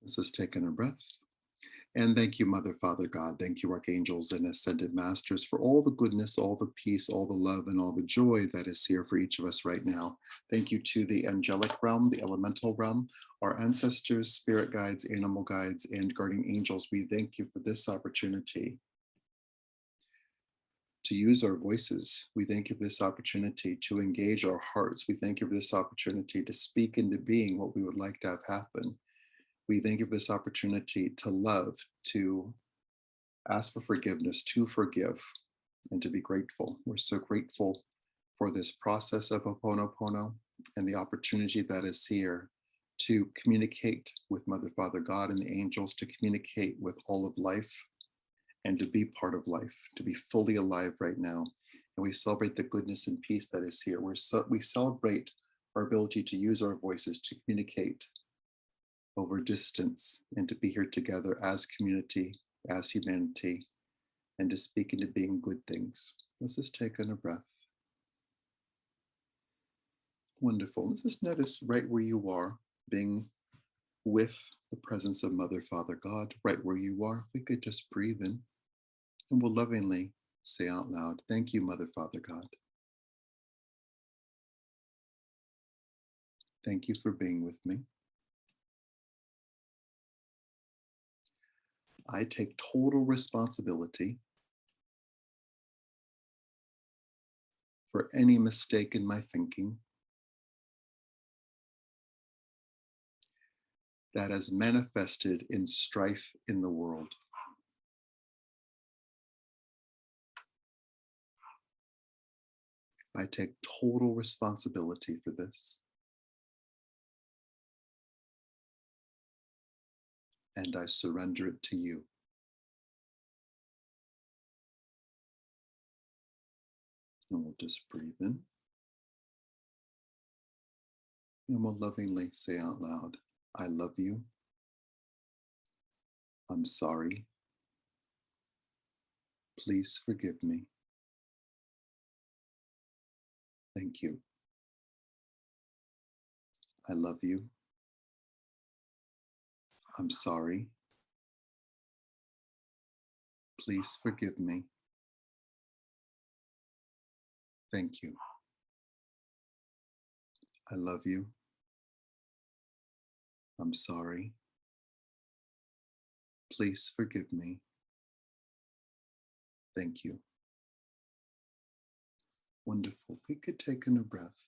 This is taking a breath. And thank you, Mother, Father, God. Thank you, archangels and ascended masters, for all the goodness, all the peace, all the love, and all the joy that is here for each of us right now. Thank you to the angelic realm, the elemental realm, our ancestors, spirit guides, animal guides, and guardian angels. We thank you for this opportunity to use our voices. We thank you for this opportunity to engage our hearts. We thank you for this opportunity to speak into being what we would like to have happen. We thank you for this opportunity to love, to ask for forgiveness, to forgive, and to be grateful. We're so grateful for this process of Ho'oponopono and the opportunity that is here to communicate with Mother, Father, God, and the angels, to communicate with all of life, and to be part of life, to be fully alive right now. And we celebrate the goodness and peace that is here. We celebrate our ability to use our voices to communicate over distance and to be here together as community, as humanity, and to speak into being good things. Let's just take in a breath. Wonderful. Let's just notice right where you are, being with the presence of Mother, Father, God, right where you are. If we could just breathe in, and we'll lovingly say out loud, thank you, Mother, Father, God. Thank you for being with me. I take total responsibility for any mistake in my thinking that has manifested in strife in the world. I take total responsibility for this. And I surrender it to you. And we'll just breathe in. And we'll lovingly say out loud, I love you. I'm sorry. Please forgive me. Thank you. I love you. I'm sorry. Please forgive me. Thank you. I love you. I'm sorry. Please forgive me. Thank you. Wonderful. If we could take in a breath,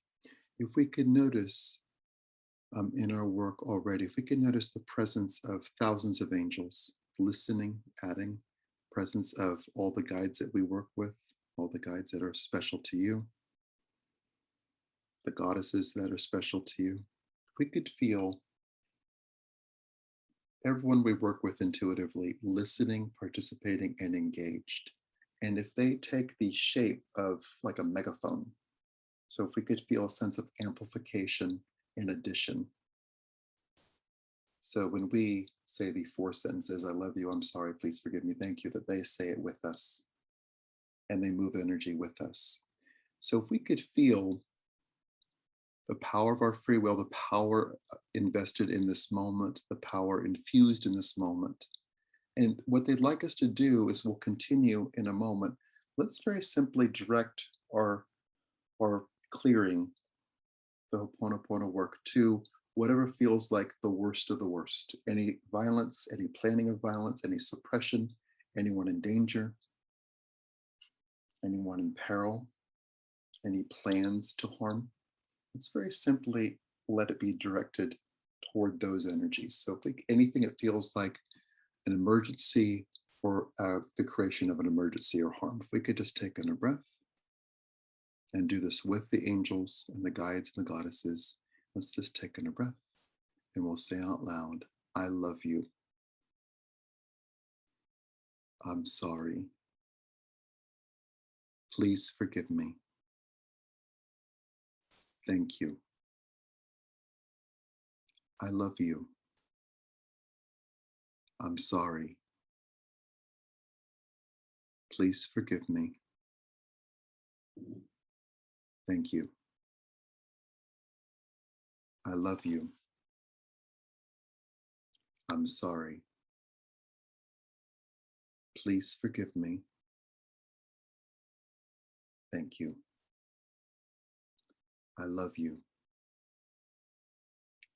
if we could notice in our work already, if we could notice the presence of thousands of angels listening, adding, presence of all the guides that we work with, all the guides that are special to you, the goddesses that are special to you. If we could feel everyone we work with intuitively listening, participating, and engaged. And if they take the shape of like a megaphone, so if we could feel a sense of amplification in addition. So when we say the four sentences, I love you, I'm sorry, please forgive me, thank you, that they say it with us and they move energy with us. So if we could feel the power of our free will, the power invested in this moment, the power infused in this moment. And what they'd like us to do is we'll continue in a moment. Let's very simply direct our clearing, the Ho'oponopono work, to whatever feels like the worst of the worst. Any violence, any planning of violence, any suppression, anyone in danger, anyone in peril, any plans to harm. Let's very simply let it be directed toward those energies. So if anything, it feels like an emergency or the creation of an emergency or harm. If we could just take in a breath and do this with the angels and the guides and the goddesses, let's just take in a breath and we'll say out loud, I love you. I'm sorry. Please forgive me. Thank you. I love you. I'm sorry. Please forgive me. Thank you. I love you. I'm sorry. Please forgive me. Thank you. I love you.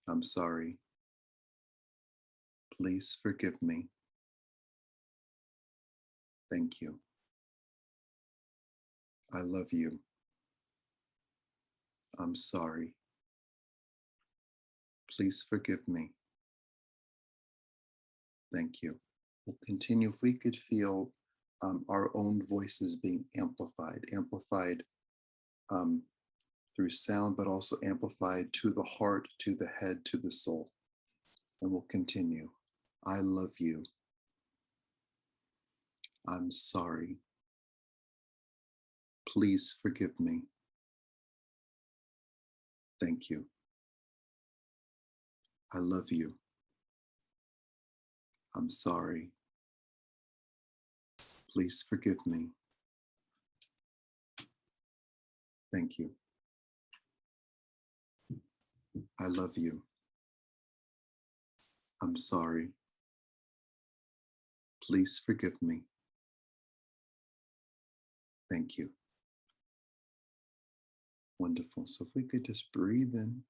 I'm sorry. Please forgive me. Thank you. I love you. I'm sorry. Please forgive me. Thank you. We'll continue. If we could feel our own voices being amplified um, through sound, but also amplified to the heart, to the head, to the soul. And we'll continue. I love you. I'm sorry. Please forgive me. Thank you. I love you. I'm sorry. Please forgive me. Thank you. I love you. I'm sorry. Please forgive me. Thank you. Wonderful. So if we could just breathe in.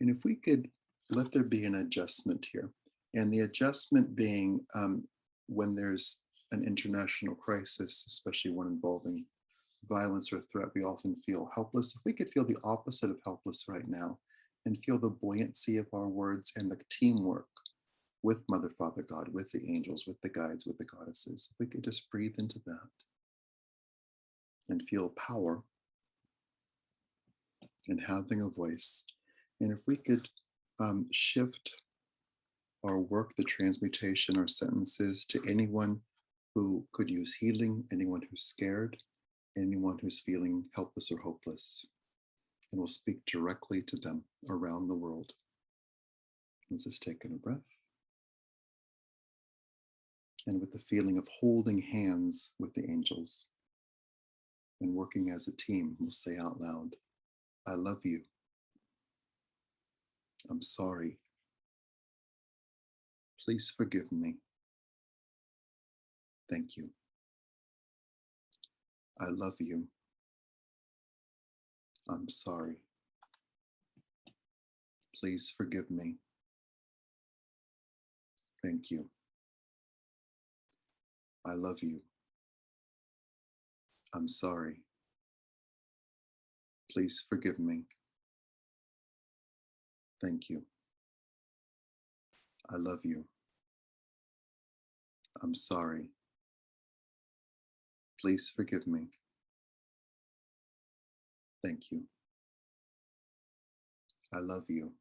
And if we could let there be an adjustment here. And the adjustment being when there's an international crisis, especially one involving violence or threat, we often feel helpless. If we could feel the opposite of helpless right now and feel the buoyancy of our words and the teamwork with Mother, Father, God, with the angels, with the guides, with the goddesses, if we could just breathe into that and feel power and having a voice. And if we could shift our work, the transmutation, our sentences to anyone who could use healing, anyone who's scared, anyone who's feeling helpless or hopeless. And we'll speak directly to them around the world. Let's just take in a breath. And with the feeling of holding hands with the angels and working as a team, we'll say out loud, I love you. I'm sorry. Please forgive me. Thank you. I love you. I'm sorry. Please forgive me. Thank you. I love you. I'm sorry. Please forgive me. Thank you. I love you. I'm sorry. Please forgive me. Thank you. I love you.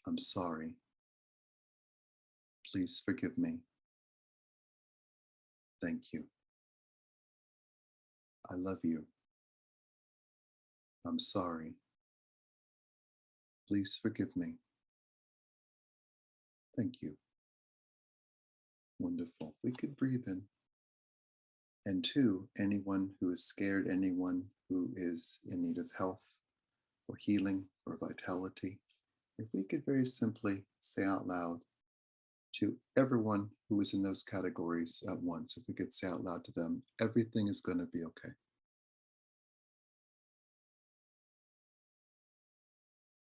I'm sorry. Please forgive me. Thank you. I love you. I'm sorry. Please forgive me. Thank you. Wonderful. If we could breathe in. And two, anyone who is scared, anyone who is in need of health or healing or vitality, if we could very simply say out loud to everyone who is in those categories at once, if we could say out loud to them, everything is going to be okay.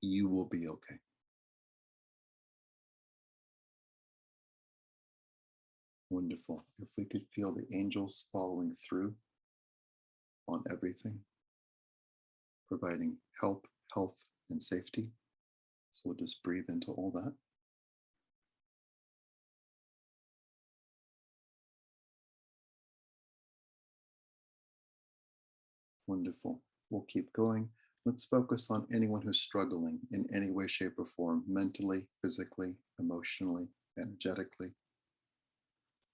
You will be okay. Wonderful. If we could feel the angels following through on everything, providing help, health, and safety. So we'll just breathe into all that. Wonderful. We'll keep going. Let's focus on anyone who's struggling in any way, shape, or form, mentally, physically, emotionally, energetically.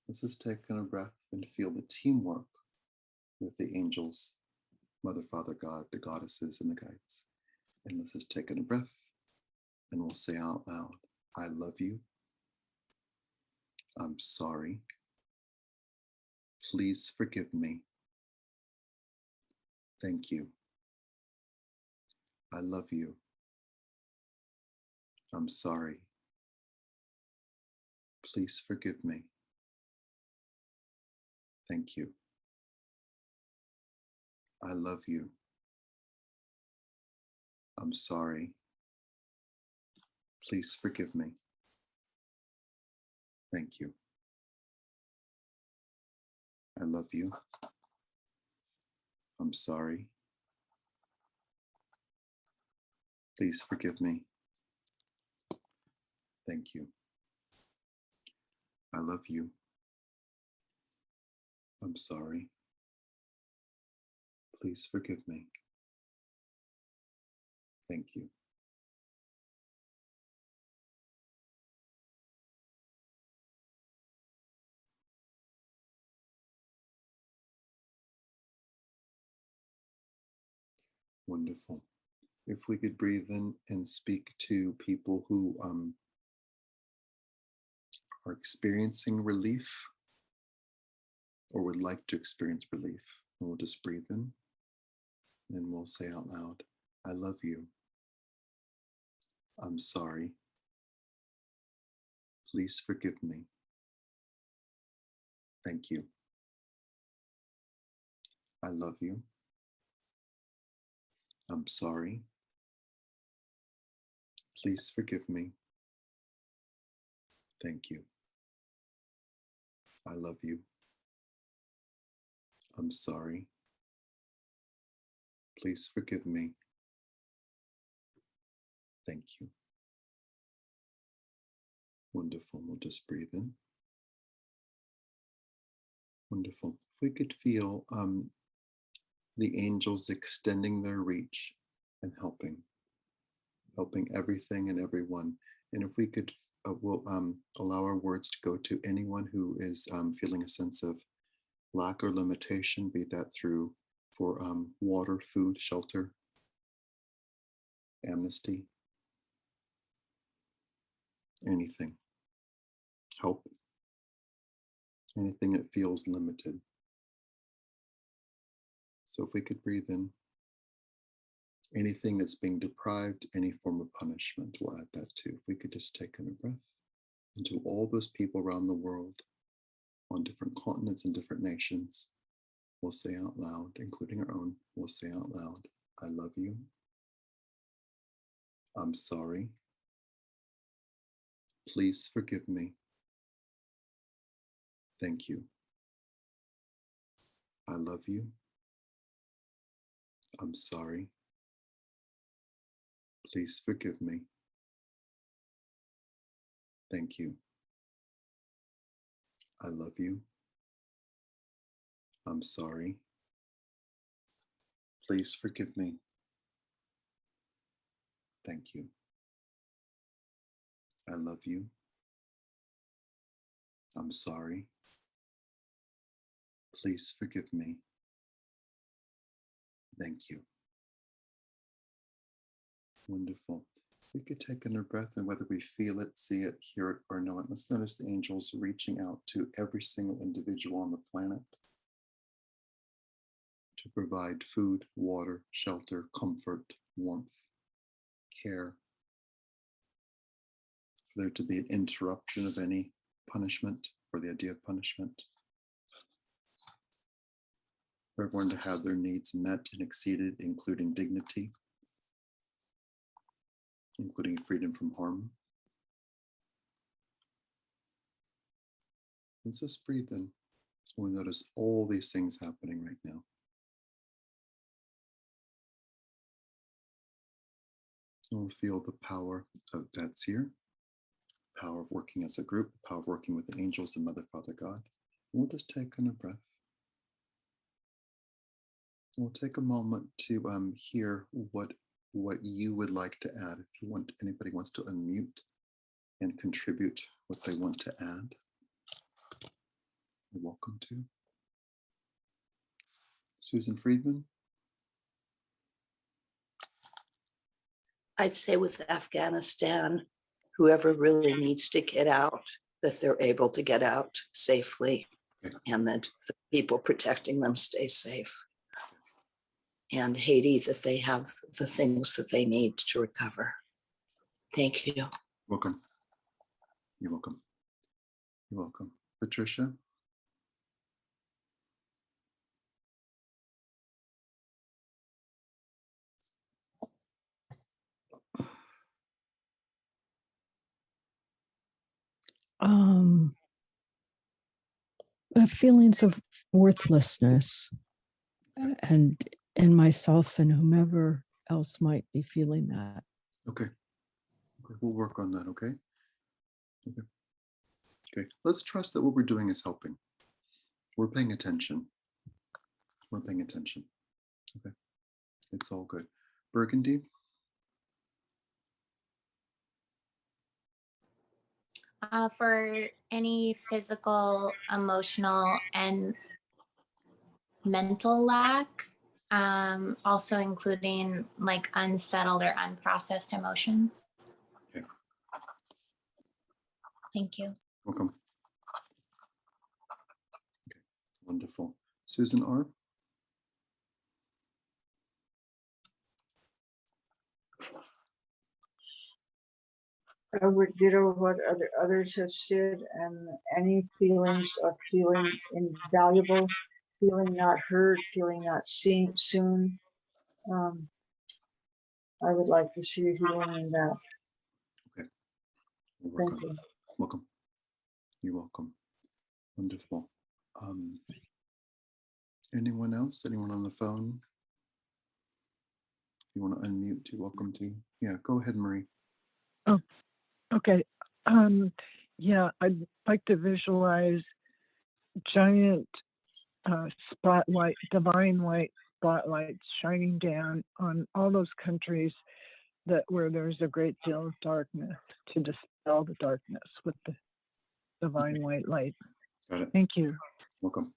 Let's just take a breath and feel the teamwork with the angels, Mother, Father, God, the goddesses, and the guides. And let's just take a breath and we'll say out loud, I love you. I'm sorry. Please forgive me. Thank you. I love you. I'm sorry. Please forgive me. Thank you. I love you. I'm sorry. Please forgive me. Thank you. I love you. I'm sorry. Please forgive me. Thank you. I love you. I'm sorry. Please forgive me. Thank you. Wonderful. If we could breathe in and speak to people who are experiencing relief or would like to experience relief. And we'll just breathe in and we'll say out loud, I love you. I'm sorry. Please forgive me. Thank you. I love you. I'm sorry. Please forgive me. Thank you. I love you. I'm sorry. Please forgive me. Thank you. Wonderful. We'll just breathe in. Wonderful. If we could feel the angels extending their reach and helping everything and everyone. And if we could, we'll allow our words to go to anyone who is feeling a sense of lack or limitation, be that through for water, food, shelter, amnesty, anything, help, anything that feels limited. So if we could breathe in, anything that's being deprived, any form of punishment, we'll add that too. If we could just take in a breath into all those people around the world on different continents and different nations, we'll say out loud, including our own, we'll say out loud, I love you. I'm sorry. Please forgive me. Thank you. I love you. I'm sorry. Please forgive me. Thank you. I love you. I'm sorry. Please forgive me. Thank you. I love you. I'm sorry. Please forgive me. Thank you. Wonderful. We could take in a breath, and whether we feel it, see it, hear it, or know it, let's notice the angels reaching out to every single individual on the planet to provide food, water, shelter, comfort, warmth, care, for there to be an interruption of any punishment or the idea of punishment, for everyone to have their needs met and exceeded, including dignity, including freedom from harm. Let's just breathe in. We'll notice all these things happening right now. And we'll feel the power of that's here, the power of working as a group, the power of working with the angels and Mother, Father, God. And we'll just take in a breath. And we'll take a moment to hear what you would like to add. If you want, anybody wants to unmute and contribute what they want to add, you're welcome to. Susan Friedman. I'd say with Afghanistan, whoever really needs to get out, that they're able to get out safely, and that the people protecting them stay safe. and Haiti that they have the things that they need to recover. Thank you. Welcome. You're welcome. You're welcome. Patricia? Feelings of worthlessness, and in myself and whomever else might be feeling that. Okay. We'll work on that, okay? Okay. Let's trust that what we're doing is helping. We're paying attention. We're paying attention. Okay. It's all good. Burgundy? For any physical, emotional, and mental lack, also including like unsettled or unprocessed emotions. Okay. Thank you. Welcome. Okay. Wonderful. Susan R? I would ditto what others have said, and any feelings of feeling invaluable, feeling not heard, feeling not seen soon. I would like to see a healing in that. Okay. We'll work Thank on you. that. Welcome. You're welcome. Wonderful. Anyone else? Anyone on the phone? If you want to unmute, you're welcome to. Yeah, go ahead, Marie. Oh, okay. Yeah, I'd like to visualize giant spotlight, divine white spotlights shining down on all those countries where there's a great deal of darkness, to dispel the darkness with the divine white light. Got it. Thank you. Welcome.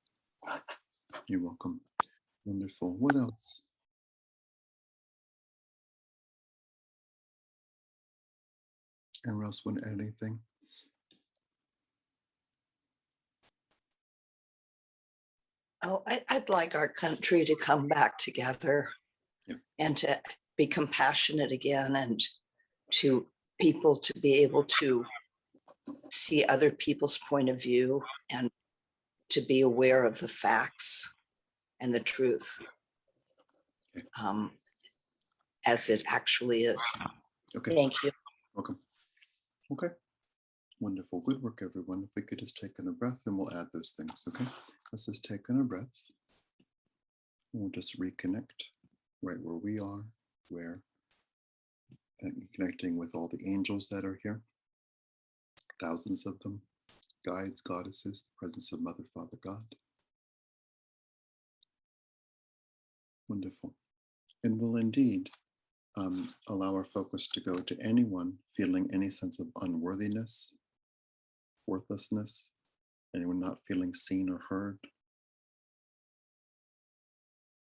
You're welcome. Wonderful. What else? Anyone else want to add anything? Oh, I'd like our country to come back together, Yeah. and to be compassionate again, and to people to be able to see other people's point of view, and to be aware of the facts and the truth, Okay. as it actually is. Okay. Thank you. Welcome. Okay. Wonderful. Good work, everyone. If we could just take in a breath, and we'll add those things. Okay. Let's just take in a breath. We'll just reconnect right where we are, and connecting with all the angels that are here, thousands of them, guides, goddesses, the presence of Mother, Father, God. Wonderful. And we'll indeed allow our focus to go to anyone feeling any sense of unworthiness, worthlessness, anyone not feeling seen or heard,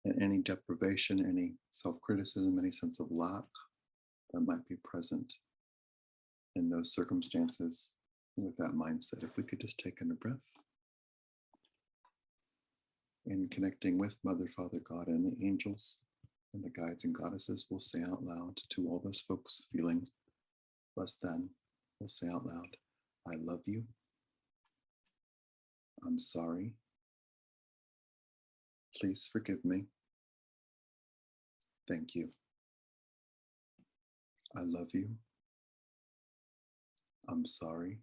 and any deprivation, any self-criticism, any sense of lack that might be present in those circumstances with that mindset. If we could just take in a breath, and connecting with Mother, Father, God, and the angels and the guides and goddesses, we'll say out loud to all those folks feeling less than, we'll say out loud, I love you. I'm sorry. Please forgive me. Thank you. I love you. I'm sorry.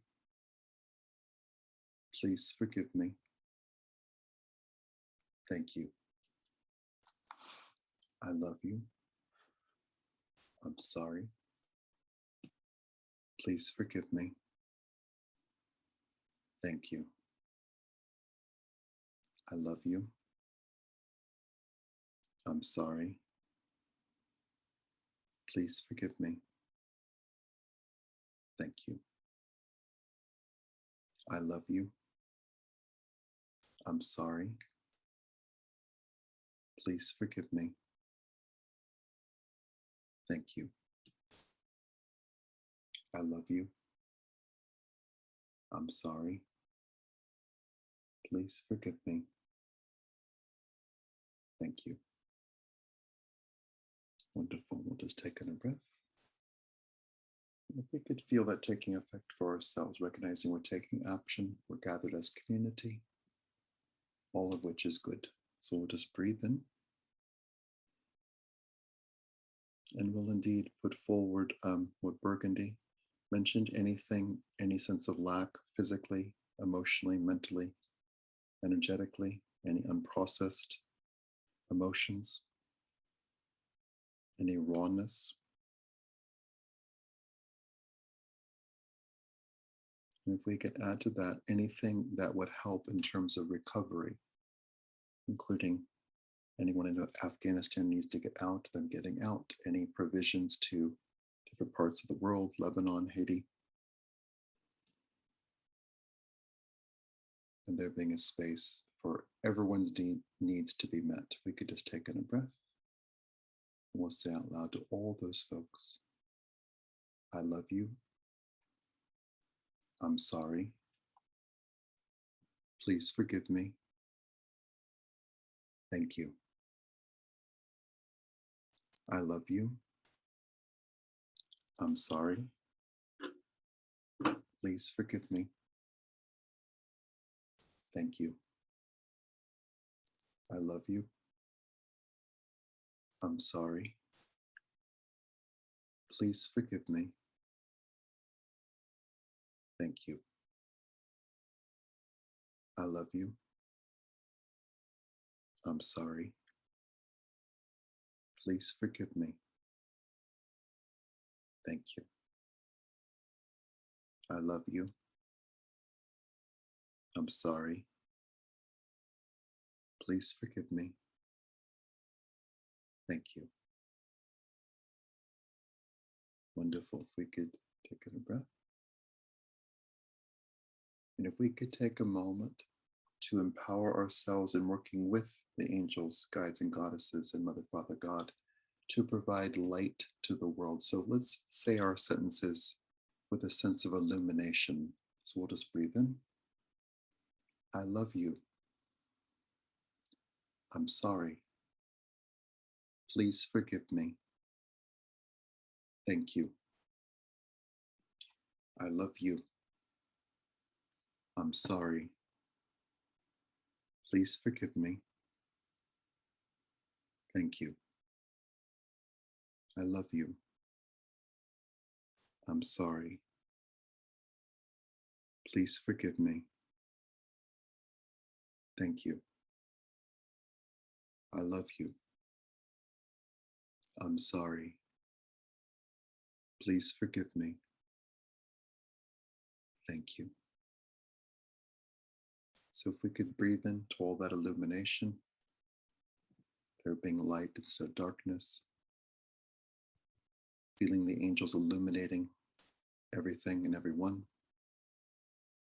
Please forgive me. Thank you. I love you. I'm sorry. Please forgive me. Thank you. I love you. I'm sorry. Please forgive me. Thank you. I love you. I'm sorry. Please forgive me. Thank you. I love you. I'm sorry. Please forgive me. Thank you. Wonderful. We'll just take in a breath. If we could feel that taking effect for ourselves, recognizing we're taking action, we're gathered as community, all of which is good. So we'll just breathe in. And we'll indeed put forward what Burgundy mentioned, anything, any sense of lack physically, emotionally, mentally, energetically, any unprocessed emotions, any rawness. And if we could add to that anything that would help in terms of recovery, including anyone in Afghanistan needs to get out, them getting out, any provisions to different parts of the world, Lebanon, Haiti, and there being a space for everyone's needs to be met. We could just take in a breath, and we'll say out loud to all those folks, I love you. I'm sorry. Please forgive me. Thank you. I love you. I'm sorry. Please forgive me. Thank you. I love you. I'm sorry. Please forgive me. Thank you. I love you. I'm sorry. Please forgive me. Thank you. I love you. I'm sorry. Please forgive me. Thank you. Wonderful. If we could take a breath. And if we could take a moment to empower ourselves in working with the angels, guides, and goddesses, and Mother, Father, God, to provide light to the world. So let's say our sentences with a sense of illumination. So we'll just breathe in. I love you. I'm sorry. Please forgive me. Thank you. I love you. I'm sorry. Please forgive me. Thank you. I love you. I'm sorry. Please forgive me. Thank you. I love you. I'm sorry. Please forgive me. Thank you. So if we could breathe into all that illumination, there being light instead of darkness, feeling the angels illuminating everything and everyone,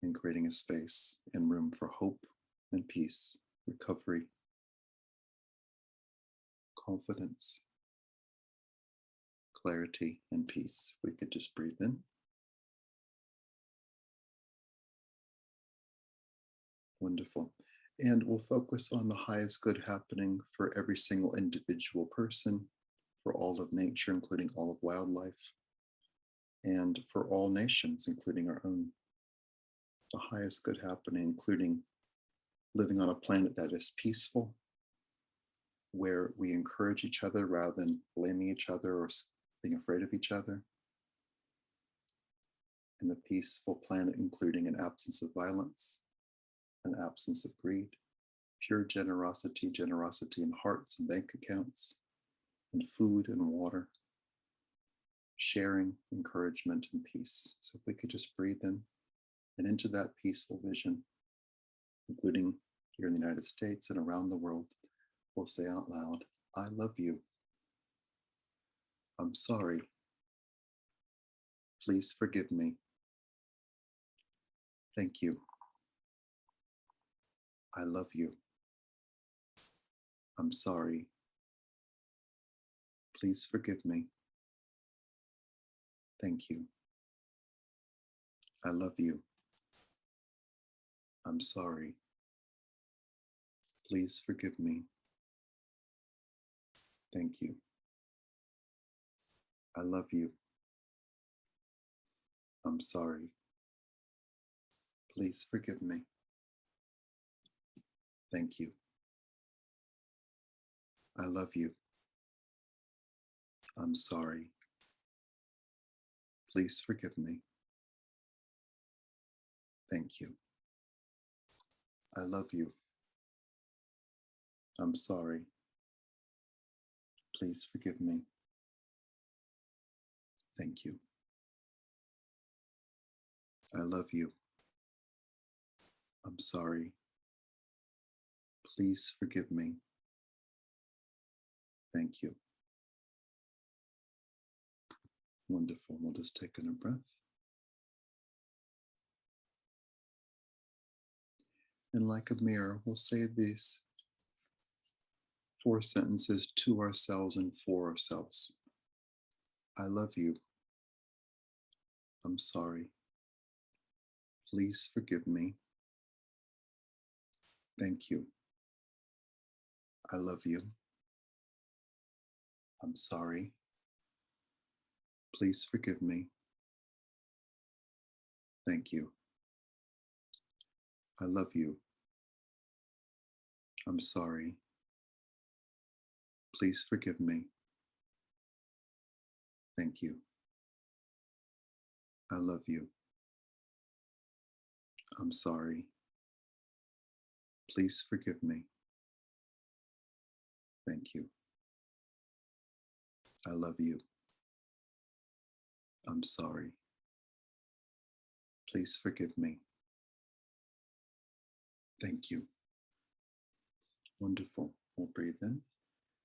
and creating a space and room for hope and peace, recovery, confidence, clarity, and peace. We could just breathe in. Wonderful. And we'll focus on the highest good happening for every single individual person, for all of nature, including all of wildlife, and for all nations, including our own. The highest good happening, including living on a planet that is peaceful, where we encourage each other rather than blaming each other or being afraid of each other. And the peaceful planet, including an absence of violence, an absence of greed, pure generosity in hearts and bank accounts, and food and water, sharing, encouragement, and peace. So if we could just breathe in and into that peaceful vision, including here in the United States and around the world, we'll say out loud, I love you. I'm sorry. Please forgive me. Thank you. I love you. I'm sorry. Please forgive me. Thank you. I love you. I'm sorry. Please forgive me. Thank you. I love you. I'm sorry. Please forgive me. Thank you. I love you. I'm sorry. Please forgive me. Thank you. I love you. I'm sorry. Please forgive me. Thank you. I love you. I'm sorry. Please forgive me. Thank you. Wonderful. We'll just take in a breath. And like a mirror, we'll say these 4 sentences to ourselves and for ourselves. I love you. I'm sorry. Please forgive me. Thank you. I love you. I'm sorry. Please forgive me. Thank you. I love you. I'm sorry. Please forgive me. Thank you. I love you. I'm sorry. Please forgive me. Thank you. I love you. I'm sorry. Please forgive me. Thank you. Wonderful. We'll breathe in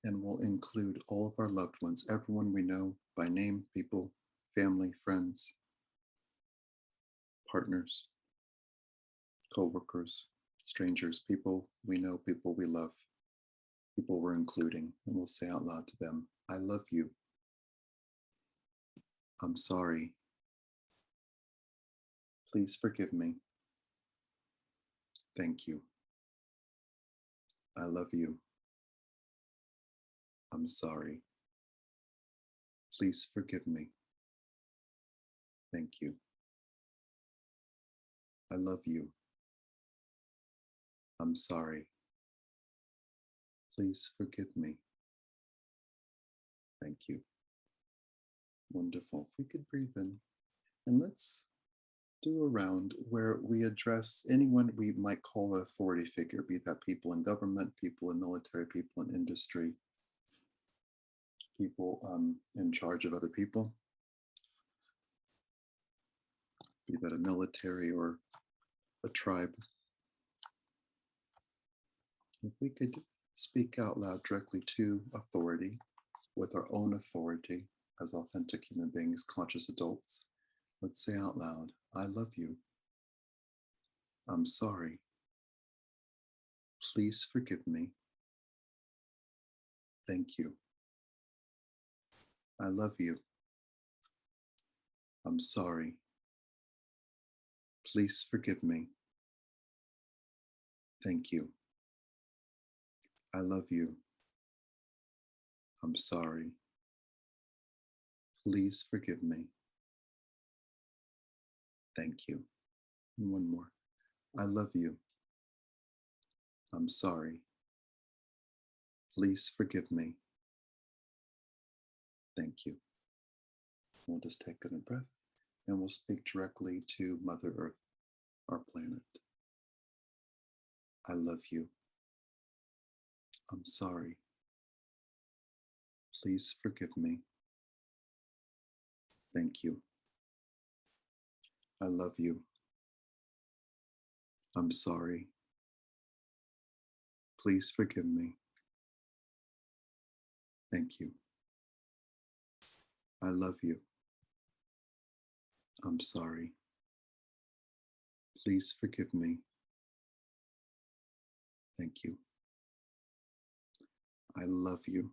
and we'll include all of our loved ones, everyone we know by name, people, family, friends, partners, co-workers, strangers, people we know, people we love, people we're including, and we'll say out loud to them, I love you. I'm sorry. Please forgive me. Thank you. I love you. I'm sorry. Please forgive me. Thank you. I love you. I'm sorry. Please forgive me. Thank you. Wonderful. If we could breathe in, and let's do a round where we address anyone we might call an authority figure, be that people in government, people in military, people in industry, people in charge of other people, be that a military or a tribe. If we could speak out loud directly to authority with our own authority as authentic human beings, conscious adults, let's say out loud, I love you. I'm sorry. Please forgive me. Thank you. I love you. I'm sorry. Please forgive me. Thank you. I love you. I'm sorry. Please forgive me. Thank you. And one more. I love you. I'm sorry. Please forgive me. Thank you. We'll just take a breath and we'll speak directly to Mother Earth, our planet. I love you. I'm sorry. Please forgive me. Thank you. I love you. I'm sorry. Please forgive me. Thank you. I love you. I'm sorry. Please forgive me. Thank you. I love you.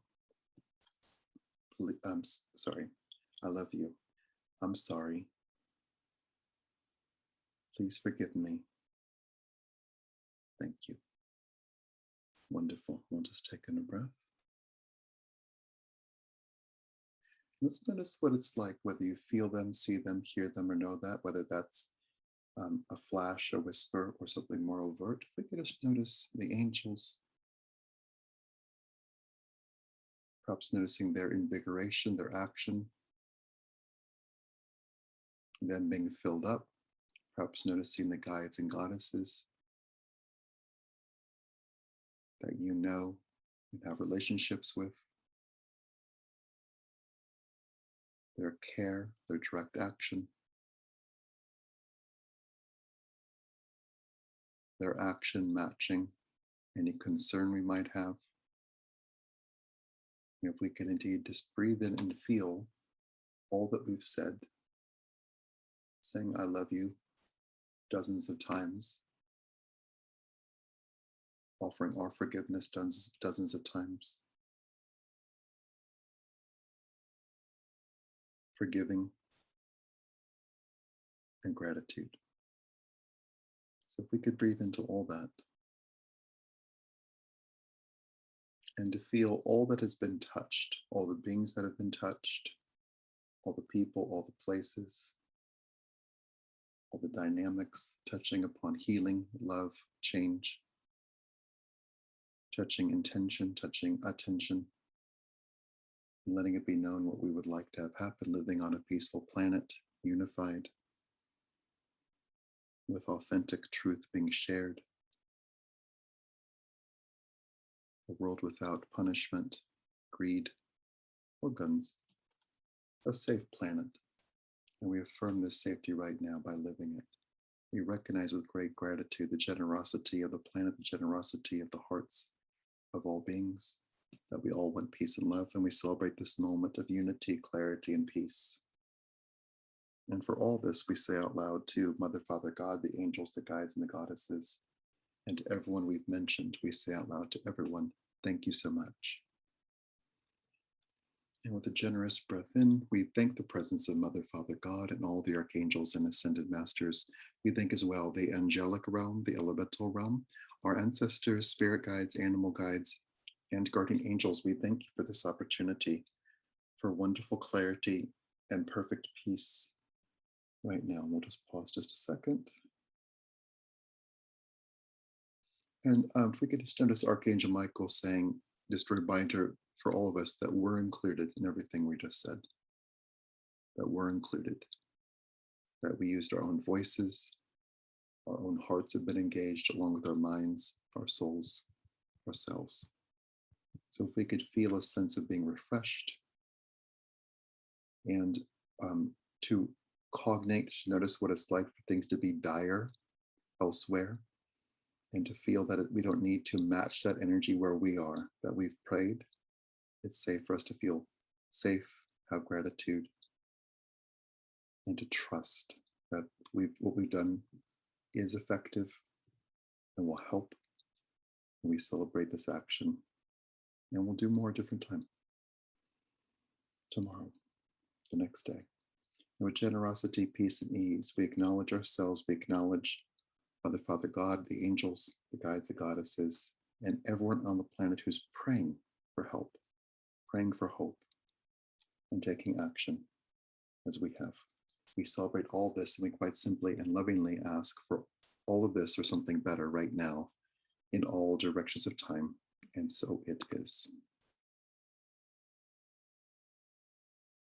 I'm sorry. I love you. I'm sorry. Please forgive me. Thank you. Wonderful. We'll just take in a breath. Let's notice what it's like, whether you feel them, see them, hear them, or know that, whether that's a flash, a whisper, or something more overt. If we could just notice the angels, perhaps noticing their invigoration, their action, them being filled up, perhaps noticing the guides and goddesses that you know and have relationships with, their care, their direct action, their action matching any concern we might have. And if we can indeed just breathe in and feel all that we've said, saying I love you dozens of times, offering our forgiveness dozens of times, forgiving and gratitude. So if we could breathe into all that and to feel all that has been touched, all the beings that have been touched, all the people, all the places, all the dynamics, touching upon healing, love, change, touching intention, touching attention, and letting it be known what we would like to have happen, living on a peaceful planet, unified, with authentic truth being shared, a world without punishment, greed, or guns, a safe planet. And we affirm this safety right now by living it. We recognize with great gratitude the generosity of the planet, the generosity of the hearts of all beings, that we all want peace and love, and we celebrate this moment of unity, clarity, and peace. And for all this, we say out loud to Mother, Father, God, the angels, the guides, and the goddesses, and to everyone we've mentioned, we say out loud to everyone, thank you so much. And with a generous breath in, we thank the presence of Mother, Father, God, and all the archangels and ascended masters. We thank as well the angelic realm, the elemental realm, our ancestors, spirit guides, animal guides, and guardian angels. We thank you for this opportunity, for wonderful clarity and perfect peace right now. We'll just pause just a second. And if we could just notice Archangel Michael saying, just a reminder for all of us that we're included in everything we just said, that we're included, that we used our own voices, our own hearts have been engaged along with our minds, our souls, ourselves. So if we could feel a sense of being refreshed and to cognate, to notice what it's like for things to be dire elsewhere, and to feel that we don't need to match that energy where we are, that we've prayed. It's safe for us to feel safe, have gratitude, and to trust that what we've done is effective and will help. And we celebrate this action, and we'll do more a different time. Tomorrow, the next day. And with generosity, peace, and ease, we acknowledge ourselves, we acknowledge Mother, Father, God, the angels, the guides, the goddesses, and everyone on the planet who's praying for help, praying for hope, and taking action as we have. We celebrate all this, and we quite simply and lovingly ask for all of this or something better right now in all directions of time, and so it is.